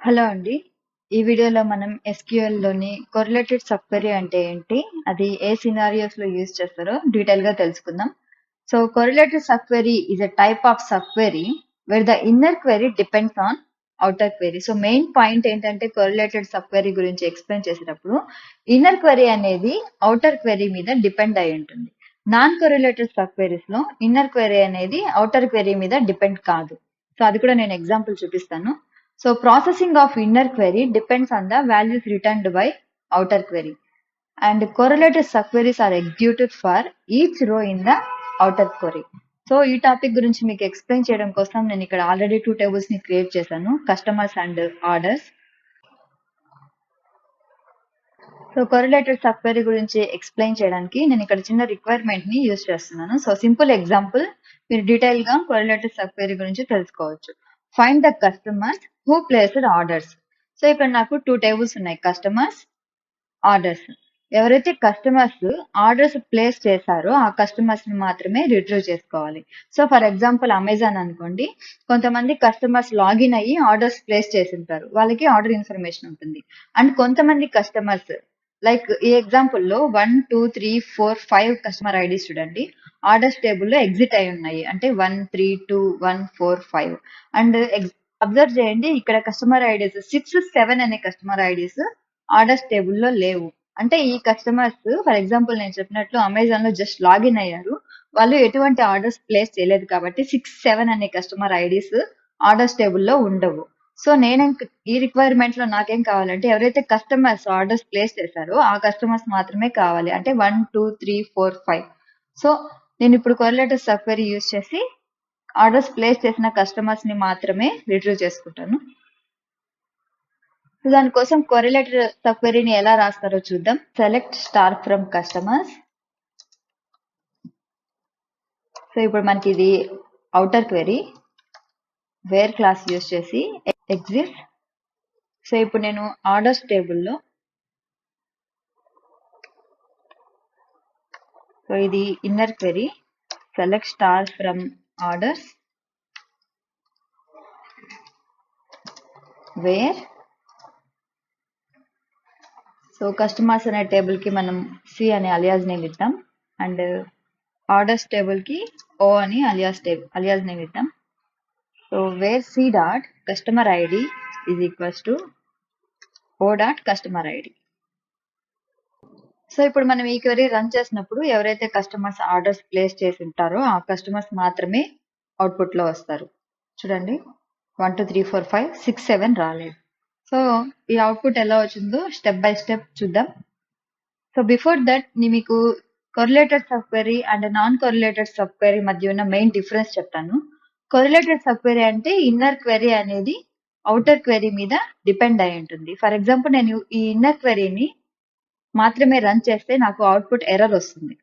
Hello అండి. ఈ వీడియోలో మనం SQL లోని కొరిలేటెడ్ సబ్ క్వెరీ అంటే ఏంటి? అది ఏ సినారియోస్ లో యూజ్ చేస్తారో డీటెయిల్ గా తెలుసుకుందాం. So correlated sub query is a type of sub query wear the inner query depends on outer query. So main point ఏంటంటే కొరిలేటెడ్ సబ్ క్వెరీ గురించి ఎక్స్ప్లెయిన్ చేసేటప్పుడు ఇన్నర్ క్వెరీ అనేది అవుటర్ క్వెరీ మీద depend అయి ఉంటుంది. Non correlated sub queries లో inner query అనేది outer query మీద డిపెండ్ కాదు. సో అది కూడా నేను ఎగ్జాంపుల్ చూపిస్తాను. So processing of inner query depends on the values returned by outer query, and correlated subqueries are executed for each row in the outer query. So ఈ topic గురించి మీకు explain చేయడం కోసం నేను ఇక్కడ ఆల్రెడీ 2 టేబుల్స్ ని create చేశాను, customers and orders. So correlated sub query గురించి ఎక్స్ప్లెయిన్ చేయడానికి నేను ఇక్కడ చిన్న రిక్వైర్మెంట్ ని యూజ్ చేస్తున్నాను. సో సింపుల్ ఎగ్జాంపుల్, మీరు డీటెయిల్ గా కొరిలేటెడ్ సబ్ క్వెరీ గురించి తెలుసుకోవచ్చు. Find the customers who placed orders. So ఇక్కడ నాకు 2 టేబుల్స్ ఉన్నాయి, కస్టమర్స్, ఆర్డర్స్. ఎవరైతే కస్టమర్స్ ఆర్డర్స్ ప్లేస్ చేశారో ఆ కస్టమర్స్ ని మాత్రమే రిట్రీవ్ చేసుకోవాలి. సో ఫర్ ఎగ్జాంపుల్ అమెజాన్ అనుకోండి, కొంతమంది కస్టమర్స్ లాగిన్ అయ్యి ఆర్డర్స్ ప్లేస్ చేసి ఉంటారు, వాళ్ళకి ఆర్డర్ ఇన్ఫర్మేషన్ ఉంటుంది. అండ్ కొంతమంది కస్టమర్స్, లైక్ ఈ ఎగ్జాంపుల్ లో 1 2 3 4 5 కస్టమర్ ఐడీస్ చూడండి, ఆర్డర్స్ టేబుల్లో ఎగ్జిట్ అయి ఉన్నాయి, అంటే 1 3 2 1 4 5. అండ్ అబ్జర్వ్ చేయండి, ఇక్కడ కస్టమర్ ఐడీస్ 6 7 అనే కస్టమర్ ఐడీస్ ఆర్డర్స్ టేబుల్లో లేవు. అంటే ఈ కస్టమర్స్, ఫర్ ఎగ్జాంపుల్ నేను చెప్పినట్లు అమెజాన్ లో జస్ట్ లాగిన్ అయ్యారు, వాళ్ళు ఎటువంటి ఆర్డర్స్ ప్లేస్ చేయలేదు, కాబట్టి 6 7 అనే కస్టమర్ ఐడీస్ ఆర్డర్స్ టేబుల్లో ఉండవు. సో నేను ఈ రిక్వైర్మెంట్ లో నాకేం కావాలంటే ఎవరైతే కస్టమర్స్ ఆర్డర్స్ ప్లేస్ చేశారో ఆ కస్టమర్స్ మాత్రమే కావాలి, అంటే 1 2 3 4 5. సో నేను ఇప్పుడు కొరిలేటెడ్ సబ్ క్వెరీ యూజ్ చేసి ఆర్డర్స్ ప్లేస్ చేసిన కస్టమర్స్ ని మాత్రమే రిట్రీవ్ చేసుకుంటాను. సో దానికోసం కొరిలేటెడ్ సబ్ క్వెరీని ఎలా రాస్తారో చూద్దాం. Select star from customers. So ఇప్పుడు మనకి ఇది outer query, where clause use చేసి ఎగ్జిస్ట్. సో ఇప్పుడు నేను ఆర్డర్స్ టేబుల్లో, సో ఇది inner query, select star from orders where. So customers అనే టేబుల్ కి మనం సి అనే అలియాస్ నేమ్ ఇద్దాం, అండ్ ఆర్డర్స్ టేబుల్ కి ఓ అని అలియాస్ నేమ్ ఇద్దాం. So where C dot customer ID is equals to O dot customer ID. So ఇప్పుడు మనం ఈ క్వెరీ రన్ చేసినప్పుడు ఎవరైతే కస్టమర్స్ ఆర్డర్స్ ప్లేస్ చేసి ఉంటారో ఆ కస్టమర్స్ మాత్రమే అవుట్పుట్ లో వస్తారు. చూడండి, 1 2 3 4 5 6 7 రాలేదు. సో ఈ అవుట్పుట్ ఎలా వచ్చిందో స్టెప్ బై స్టెప్ చూద్దాం. సో బిఫోర్ దట్ మీకు correlated sub query and non correlated sub query మధ్య ఉన్న మెయిన్ డిఫరెన్స్ చెప్తాను. కొరిలేటెడ్ సబ్ క్వెరీ అంటే ఇన్నర్ క్వెరీ అనేది అవుటర్ క్వెరీ మీద డిపెండ్ అయి ఉంటుంది. ఫర్ ఎగ్జాంపుల్ నేను ఈ ఇన్నర్ క్వెరీని మాత్రమే రన్ చేస్తే నాకు అవుట్పుట్ ఎర్రర్ వస్తుంది,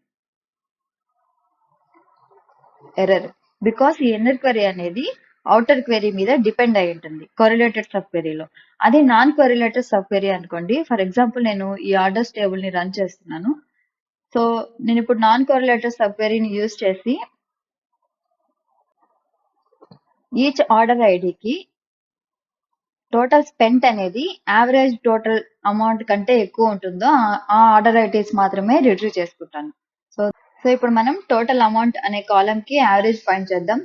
ఎర్రర్ బికాస్ ఈ ఇన్నర్ క్వెరీ అనేది అవుటర్ క్వెరీ మీద డిపెండ్ అయి ఉంటుంది కొరిలేటెడ్ సబ్ క్వెరీలో. అది నాన్ కొరిలేటెడ్ సబ్ క్వెరీ అనుకోండి, ఫర్ ఎగ్జాంపుల్ నేను ఈ ఆర్డర్స్ టేబుల్ ని రన్ చేస్తున్నాను. సో నేను ఇప్పుడు నాన్ కొరిలేటెడ్ సబ్ క్వెరీని యూజ్ చేసి ఈచ్ ఆర్డర్ ఐడికి టోటల్ స్పెంట్ అనేది యావరేజ్ టోటల్ అమౌంట్ కంటే ఎక్కువ ఉంటుందో ఆ ఆర్డర్ ఐడీస్ మాత్రమే రిట్రీవ్ చేసుకుంటాను. సో ఇప్పుడు మనం టోటల్ అమౌంట్ అనే కాలమ్ కి యావరేజ్ ఫైండ్ చేద్దాం.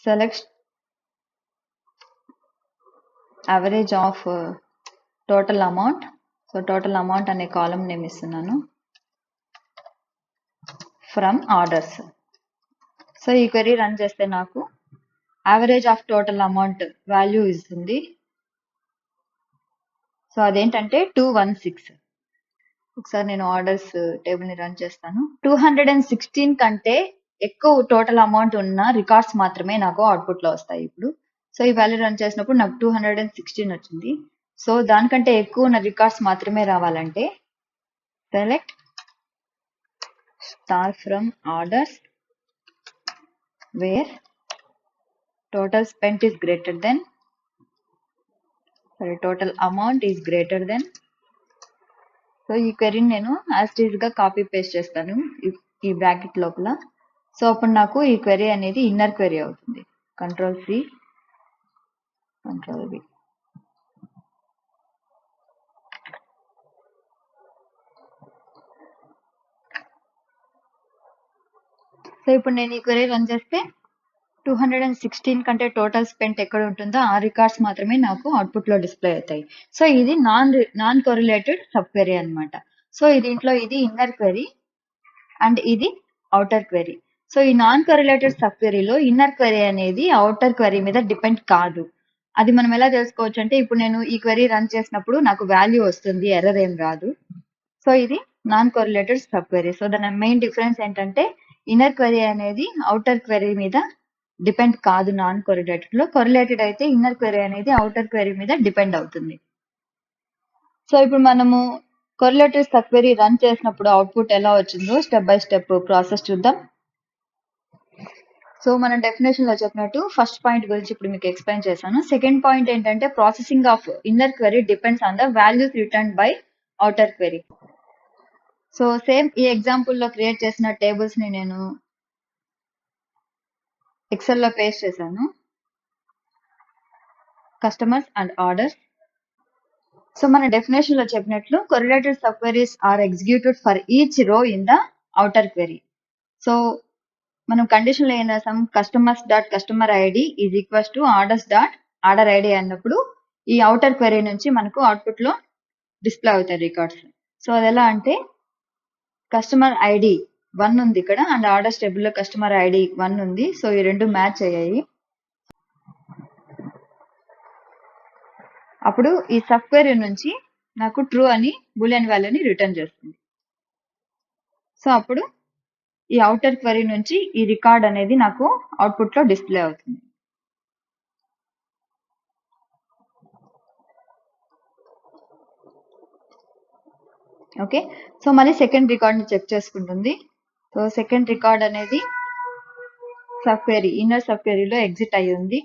Select average of total amount. So total amount అనే కాలమ్ నేమ్ ఇస్తున్నాను, ఫ్రమ్ ఆర్డర్స్. సో ఈ క్వెరీ రన్ చేస్తే నాకు average of total amount value ఇస్తుంది. సో అదేంటంటే 216. ఒకసారి నేను ఆర్డర్స్ టేబుల్ ని రన్ చేస్తాను. 216 కంటే ఎక్కువ టోటల్ అమౌంట్ ఉన్న రికార్డ్స్ మాత్రమే నాకు అవుట్పుట్ లో వస్తాయి ఇప్పుడు. సో ఈ వాల్యూ రన్ చేసినప్పుడు నాకు 216 వచ్చింది. సో దానికంటే ఎక్కువ ఉన్న రికార్డ్స్ మాత్రమే రావాలంటే select star from orders where total spent is greater than, total amount is greater than. So ఈ క్వెరీని నేను యాజ్ ఈజ్ గా కాపీ పేస్ట్ చేస్తాను ఈ బ్రాకెట్ లోపల. సో అప్పుడు నాకు ఈ క్వెరీ అనేది ఇన్నర్ క్వెరీ అవుతుంది. Control C. Control V. So ఇప్పుడు నేను ఈ క్వెరీ రన్ చేస్తే 216 కంటే టోటల్ స్పెంట్ ఎక్కడ ఉంటుందో ఆ రికార్డ్స్ మాత్రమే నాకు అవుట్పుట్ లో డిస్ప్లే అవుతాయి. సో ఇది నాన్ కొరిలేటెడ్ సబ్ క్వెరీ అనమాట. సో దీంట్లో ఇది ఇన్నర్ క్వెరీ అండ్ ఇది అవుటర్ క్వెరీ. సో ఈ నాన్ కొరిలేటెడ్ సబ్ క్వెరీలో ఇన్నర్ క్వెరీ అనేది అవుటర్ క్వెరీ మీద డిపెండ్ కాదు. అది మనం ఎలా తెలుసుకోవచ్చు అంటే ఇప్పుడు నేను ఈ క్వెరీ రన్ చేసినప్పుడు నాకు వాల్యూ వస్తుంది, ఎర్రర్ ఏం రాదు. సో ఇది non correlated sub query. So దాని మెయిన్ డిఫరెన్స్ ఏంటంటే ఇన్నర్ క్వెరీ అనేది అవుటర్ క్వెరీ మీద డిపెండ్ కాదు నాన్ కొరిలేటెడ్ లో. కొరిలేటెడ్ అయితే ఇన్నర్ క్వెరీ అనేది అవుటర్ క్వెరీ మీద డిపెండ్ అవుతుంది. సో ఇప్పుడు మనము కొరిలేటెడ్ సబ్ క్వెరీ రన్ చేసినప్పుడు అవుట్పుట్ ఎలా వచ్చిందో స్టెప్ బై స్టెప్ ప్రాసెస్ చూద్దాం. సో మనం డెఫినేషన్ లో చెప్పినట్టు ఫస్ట్ పాయింట్ గురించి ఇప్పుడు మీకు ఎక్స్ప్లెయిన్ చేశాను. సెకండ్ పాయింట్ ఏంటంటే processing of inner query depends on the values return by outer query. So same ఈ ఎగ్జాంపుల్ లో క్రియేట్ చేసిన టేబుల్స్ ని నేను ఎక్సెల్ లో పేస్ట్ చేశాను. Customers and orders. సో మన డెఫినేషన్ లో చెప్పినట్లు correlated sub queries are executed for each row in the outer query. So మనం కండిషన్ లో ఏం రాసాం, customers dot customer ID is equals to orders dot order ID అన్నప్పుడు ఈ అవుటర్ క్వెరీ నుంచి మనకు అవుట్పుట్ లో డిస్ప్లే అవుతాయి రికార్డ్స్. సో అది ఎలా అంటే కస్టమర్ ఐడి 1 ఉంది ఇక్కడ అండ్ ఆర్డర్స్ టేబుల్ లో కస్టమర్ ఐడి 1 ఉంది. సో ఈ రెండు మ్యాచ్ అయ్యాయి. అప్పుడు ఈ సబ్ క్వెరీ నుంచి నాకు ట్రూ అని బూలియన్ వాల్యూని రిటర్న్ చేస్తుంది. సో అప్పుడు ఈ అవుటర్ క్వెరీ నుంచి ఈ రికార్డ్ అనేది నాకు అవుట్పుట్ లో డిస్ప్లే అవుతుంది. ఓకే, సో మళ్ళీ సెకండ్ రికార్డ్ ని చెక్ చేసుకుంటుంది. సో సెకండ్ రికార్డ్ అనేది సబ్ క్వెరీ ఇన్నర్ సబ్ క్వెరీలో ఎగ్జిట్ అయ్యి ఉంది.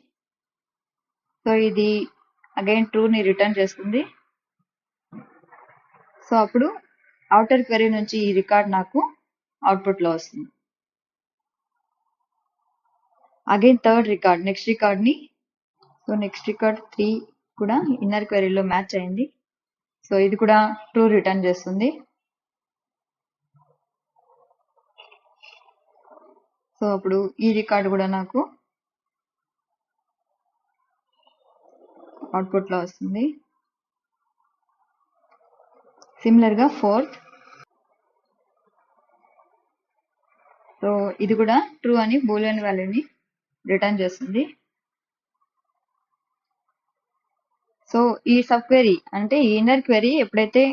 సో ఇది అగైన్ ట్రూ ని రిటర్న్ చేస్తుంది. సో అప్పుడు అవుటర్ క్వెరీ నుంచి ఈ రికార్డ్ నాకు అవుట్పుట్ లో వస్తుంది. Again third record next record ని, సో నెక్స్ట్ రికార్డ్ 3 కూడా ఇన్నర్ క్వెరీలో మ్యాచ్ అయింది. సో ఇది కూడా ట్రూ రిటర్న్ చేస్తుంది. సో అప్పుడు ఈ రికార్డ్ కూడా నాకు అవుట్పుట్ లో వస్తుంది. సిమిలర్ గా ఫోర్త్, సో ఇది కూడా ట్రూ అని బూలియన్ వాల్యూని రిటర్న్ చేస్తుంది. సో ఈ సబ్ క్వెరీ అంటే ఈ ఇన్నర్ క్వెరీ ఎప్పుడైతే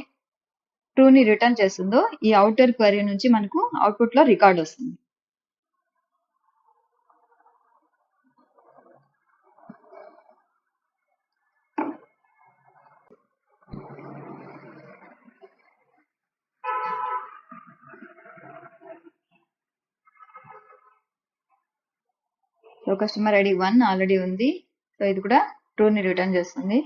ట్రూ ని రిటర్న్ చేస్తుందో ఈ అవుటర్ క్వెరీ నుంచి మనకు అవుట్పుట్ లో రికార్డ్ వస్తుంది. సో కస్టమర్ ఐడి 1 ఆల్రెడీ ఉంది. సో ఇది కూడా ట్రూ ని రిటర్న్ చేస్తుంది.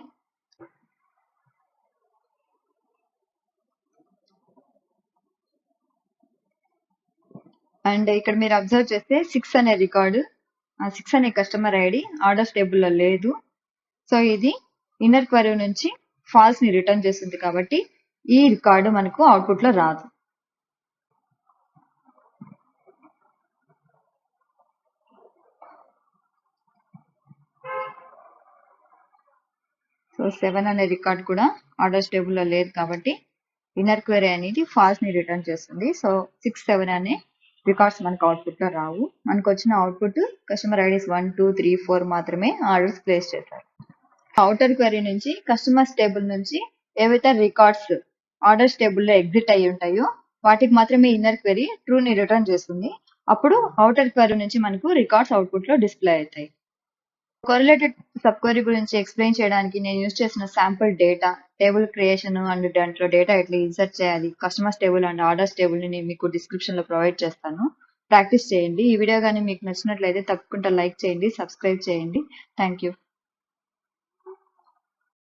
అండ్ ఇక్కడ మీరు అబ్జర్వ్ చేస్తే 6 అనే రికార్డు, 6 అనే కస్టమర్ ఐడి ఆర్డర్స్ టేబుల్లో లేదు. సో ఇది ఇన్నర్ క్వెరీ నుంచి ఫాల్స్ ని రిటర్న్ చేస్తుంది కాబట్టి ఈ రికార్డు మనకు అవుట్పుట్ లో రాదు. సో 7 అనే రికార్డ్ కూడా ఆర్డర్స్ టేబుల్లో లేదు కాబట్టి ఇన్నర్ క్వెరీ అనేది ఫాల్స్ ని రిటర్న్ చేస్తుంది. సో 6, 7 అనే రికార్డ్స్ మనకు అవుట్పుట్ లో రావు. మనకు వచ్చిన అవుట్పుట్ కస్టమర్ ఐడీస్ 1, 2, 3, 4 మాత్రమే ఆర్డర్స్ ప్లేస్ చేశారు. అవుటర్ క్వెరీ నుంచి కస్టమర్స్ టేబుల్ నుంచి ఏవైతే రికార్డ్స్ ఆర్డర్స్ టేబుల్లో ఎగ్జిట్ అయ్యి ఉంటాయో వాటికి మాత్రమే ఇన్నర్ క్వెరీ ట్రూ ని రిటర్న్ చేస్తుంది. అప్పుడు అవుటర్ క్వెరీ నుంచి మనకు రికార్డ్స్ అవుట్పుట్ లో డిస్ప్లే అవుతాయి. కొరిలేటెడ్ సబ్ క్వెరీ గురించి ఎక్స్ప్లెయిన్ చేయడానికి నేను యూజ్ చేసిన sample data, table creation and దాంట్లో డేటా ఎట్లా ఇన్సర్ట్ చేయాలి, customers table and orders table ని నేను మీకు డిస్క్రిప్షన్ లో ప్రొవైడ్ చేస్తాను. ప్రాక్టీస్ చేయండి. ఈ వీడియో కానీ మీకు నచ్చినట్లయితే తప్పకుండా లైక్ చేయండి, సబ్స్క్రైబ్ చేయండి. Thank you.